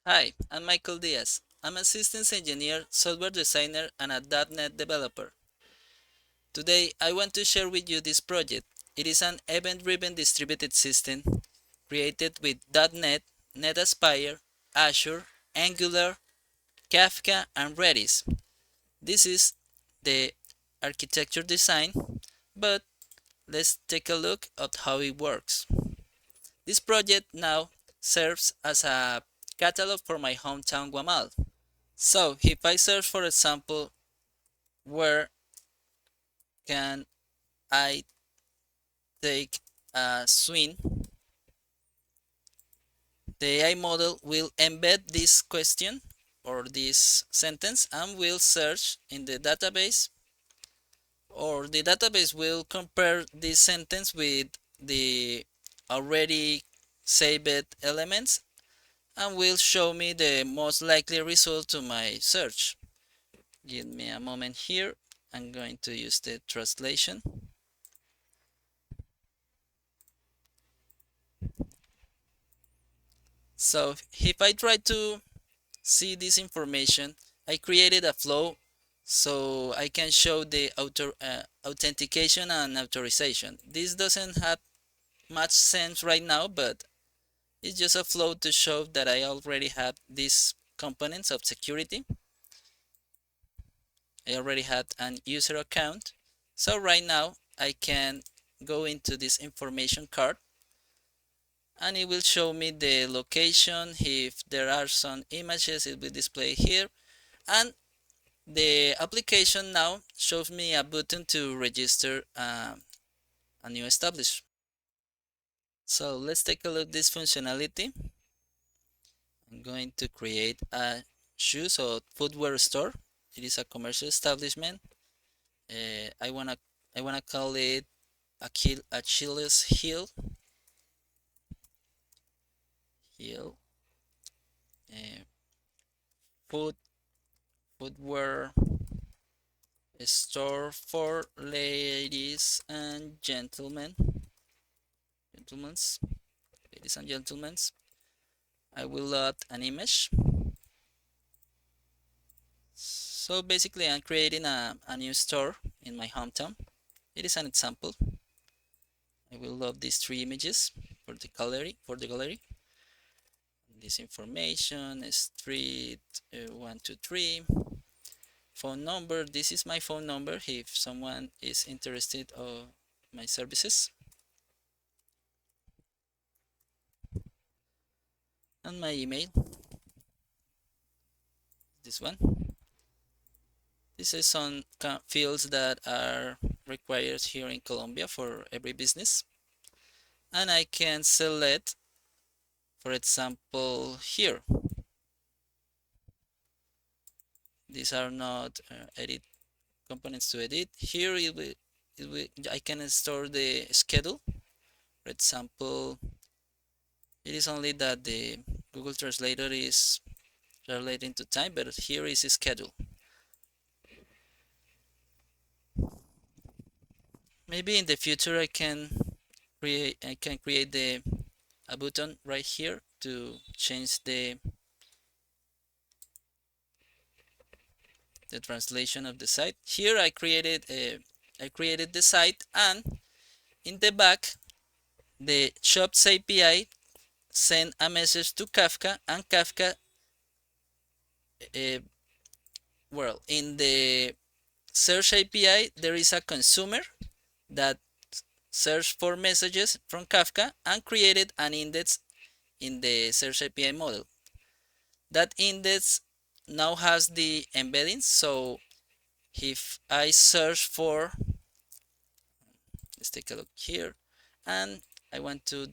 Hi, I'm Michael Diaz. I'm a systems engineer, software designer, and a .NET developer. Today, I want to share with you this project. It is an event-driven distributed system created with .NET, NetAspire, Azure, Angular, Kafka, and Redis. This is the architecture design, but let's take a look at how it works. This project now serves as a catalog for my hometown Guamal. So if I search, for example, where can I take a swing, the AI model will embed this question or this sentence and will search in the database, or the database will compare this sentence with the already saved elements and will show me the most likely result to my search. Give me a moment here. I'm going to use the translation. So if I try to see this information, I created a flow so I can show the authentication and authorization. This doesn't have much sense right now, but it's just a flow to show that I already have these components of security. I already had an user account. So right now I can go into this information card and it will show me the location. If there are some images, it will display here. And the application now shows me a button to register a new establishment. So let's take a look at this functionality. I'm going to create a shoes or footwear store. It is a commercial establishment. I wanna call it Achilles heel uh, foot footwear store for ladies and gentlemen's ladies and gentlemen's. I will load an image. So basically I'm creating a new store in my hometown. It is an example. I will load these three images for the gallery. This information, street 123, phone number. This is my phone number if someone is interested in my services, and my email. This one. This is some fields that are required here in Colombia for every business, and I can select, for example, here. These are not edit components to edit. Here I can store the schedule. For example, it is only that the Google Translator is relating to time, but here is a schedule. Maybe in the future I can create a button right here to change the translation of the site. Here I created the site, and in the back the shops API send a message to Kafka, and Kafka well, in the search API there is a consumer that searched for messages from Kafka and created an index in the search API model. That index now has the embeddings, so if I search for, let's take a look here, and I want to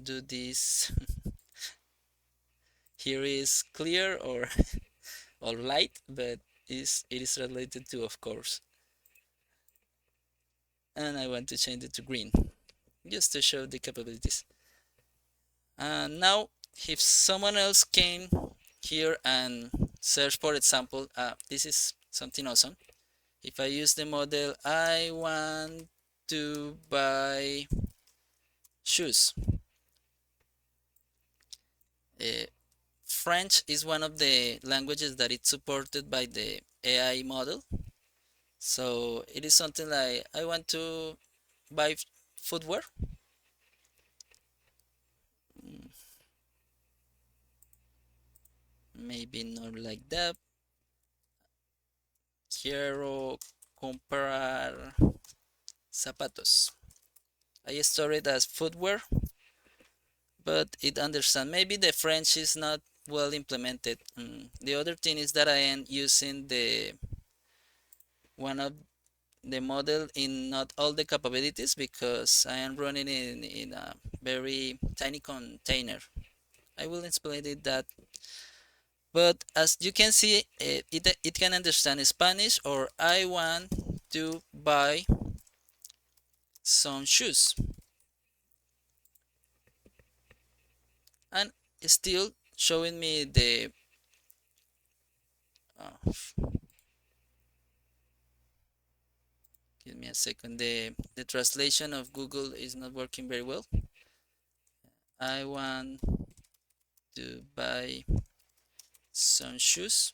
do this here is clear or or light, but it is related to, of course, and I want to change it to green just to show the capabilities. And now if someone else came here and search, for example, this is something awesome. If I use the model, I want to buy shoes French is one of the languages that it's supported by the AI model. So it is something like I want to buy footwear. Mm, Maybe not like that. Quiero comprar zapatos. I store it as footwear, but it understands. Maybe the French is not well implemented. The other thing is that I am using the one of the model in not all the capabilities because I am running in a very tiny container. I will explain it that. But as you can see, it can understand Spanish, or I want to buy some shoes, and it's still showing me the uh, give me a second, the translation of Google is not working very well. I want to buy some shoes,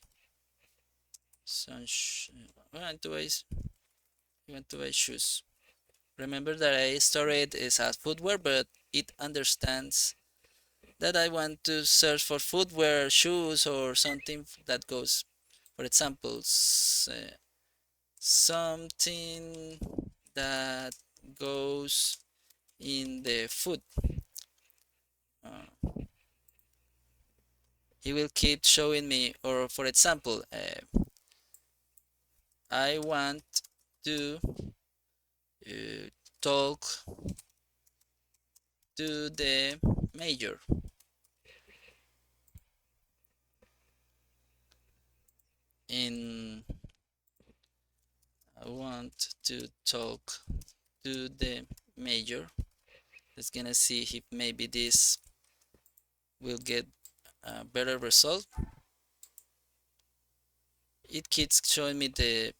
I want to buy shoes. Remember that I store it as footwear, but it understands that I want to search for footwear, shoes, or something that goes, for example, something that goes in the foot. Uh, he will keep showing me, or for example, I want to talk to the major. In I want to talk to the major. Let's gonna see if maybe this will get a better result. It keeps showing me the,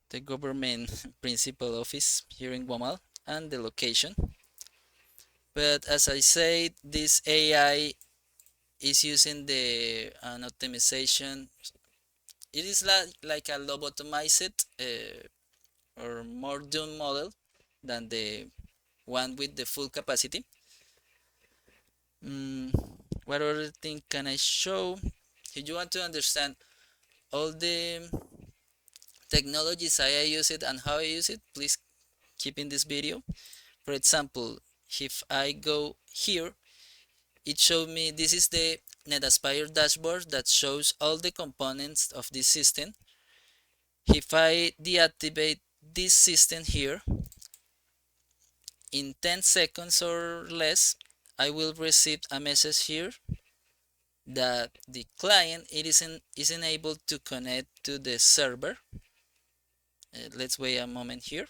the government principal office here in Guamal and the location. But as I said, this AI is using the an optimization. It is like a lobotomized or more dune model than the one with the full capacity. Mm, what other thing can I show? If you want to understand all the technologies I use it and how I use it, please keep in this video. For example, if I go here, it showed me this is the NetAspire dashboard that shows all the components of this system. If I deactivate this system here, in 10 seconds or less, I will receive a message here that the client isn't able to connect to the server. Let's wait a moment here.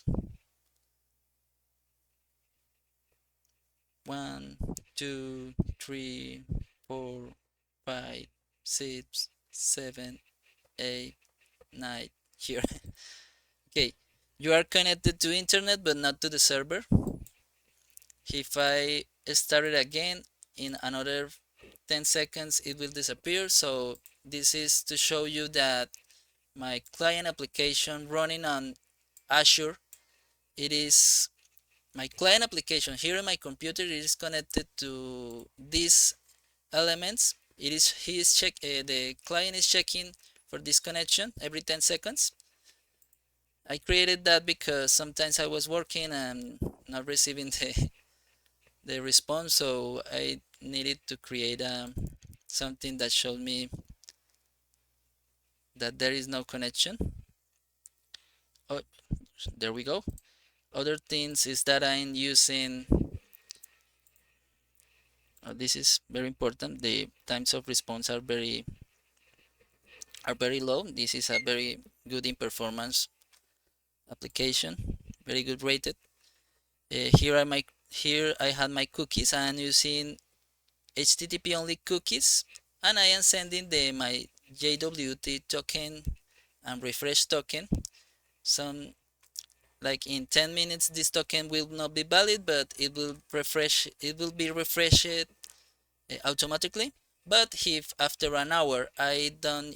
1, 2, 3, 4, 5, 6, 7, 8, 9 here. Okay, you are connected to internet but not to the server. If I start it again in another 10 seconds, it will disappear. So this is to show you that my client application running on Azure, it is my client application here on my computer. It is connected to these elements. The client is checking for this connection every 10 seconds. I created that because sometimes I was working and not receiving the response, so I needed to create something that showed me that there is no connection. Oh, there we go. Other things is that I'm using, this is very important, the times of response are very low. This is a very good in performance application, very good rated. Here I had my cookies. I am using HTTP only cookies, and I am sending my JWT token and refresh token. Some like in 10 minutes this token will not be valid, but it will be refreshed automatically. But if after an hour I don't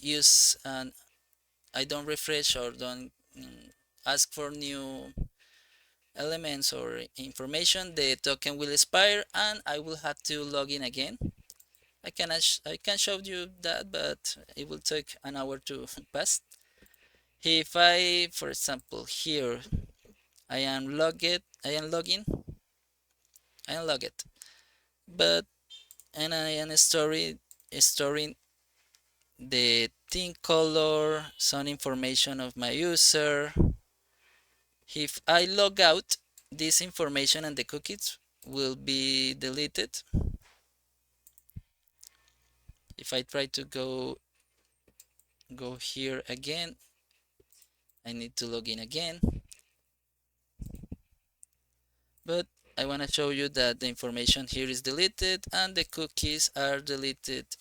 refresh or don't ask for new elements or information, the token will expire and I will have to log in again. I can show you that, but it will take an hour to pass. If I, for example, here I am logging, I am logged, but and I am storing the theme color, some information of my user. If I log out, this information and the cookies will be deleted. If I try to go here again, I need to log in again. But I want to show you that the information here is deleted and the cookies are deleted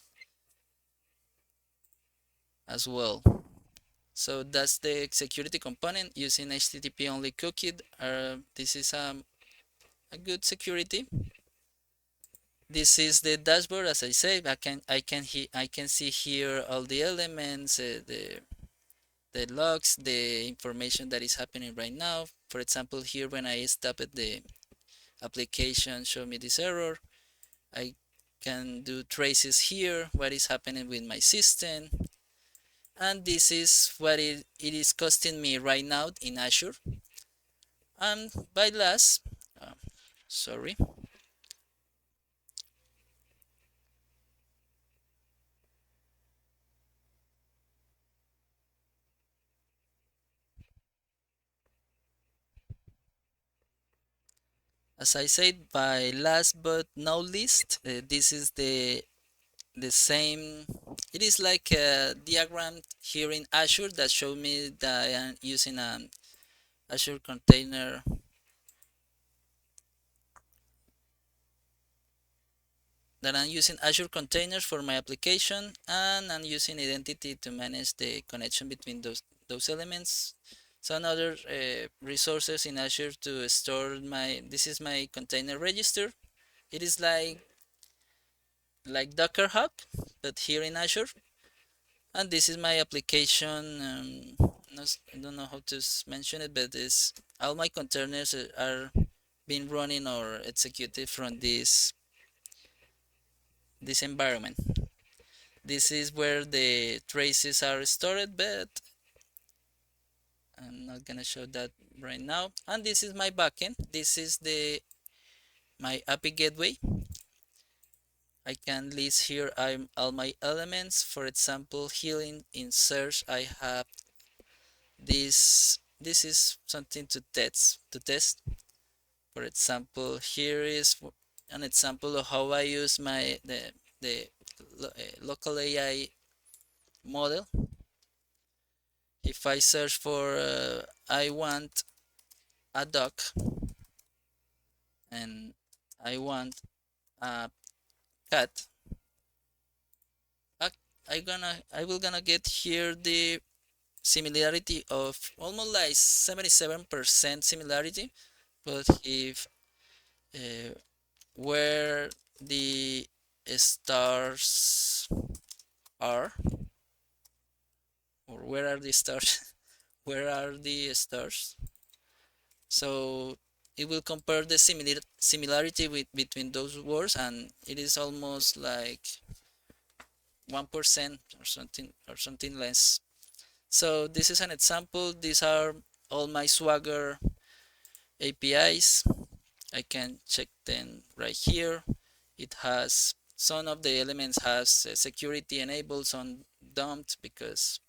as well. So that's the security component using HTTP only cookie. This is a good security. This is the dashboard. As I say, I can see here all the elements, the logs, the information that is happening right now. For example, here when I stopped the application, show me this error. I can do traces here, what is happening with my system. And this is what it is costing me right now in Azure. And by last, sorry, as I said, by last but not least, this is the same. It is like a diagram here in Azure that show me that I am using an Azure container that I'm using Azure containers for my application, and I'm using identity to manage the connection between those elements. Some other resources in Azure to store this is my container register. It is like Docker Hub, but here in Azure. And this is my application. I don't know how to mention it, but it's all my containers are being running or executed from this environment. This is where the traces are stored, but I'm not gonna show that right now. And this is my backend. This is my API gateway. I can list here all my elements. For example, healing in search, I have this. This is something to test. For example, here is an example of how I use the local AI model. If I search for I want a dog and I want a cat, I will gonna get here the similarity of almost like 77% similarity. But if where the stars are, or where are the stars, where are the stars? So it will compare the similarity between those words, and it is almost like 1% or something less. So this is an example. These are all my Swagger APIs. I can check them right here. It has some of the elements has security enabled, some don't because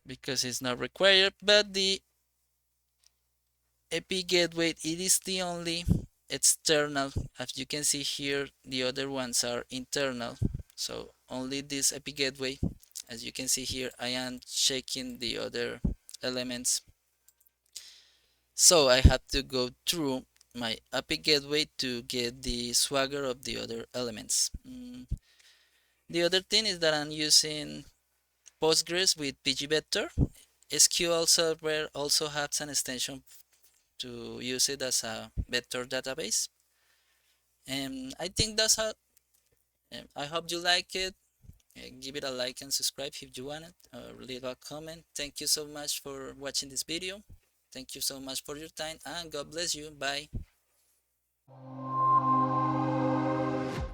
it's not required. But the API Gateway, it is the only external. As you can see here, the other ones are internal. So only this API Gateway. As you can see here, I am checking the other elements. So I have to go through my API Gateway to get the swagger of the other elements. The other thing is that I'm using Postgres with pgvector. SQL Server also has an extension to use it as a vector database. And I think that's all. I hope you like it. Give it a like and subscribe if you want it, or leave a comment. Thank you so much for watching this video. Thank you so much for your time, and God bless you. Bye.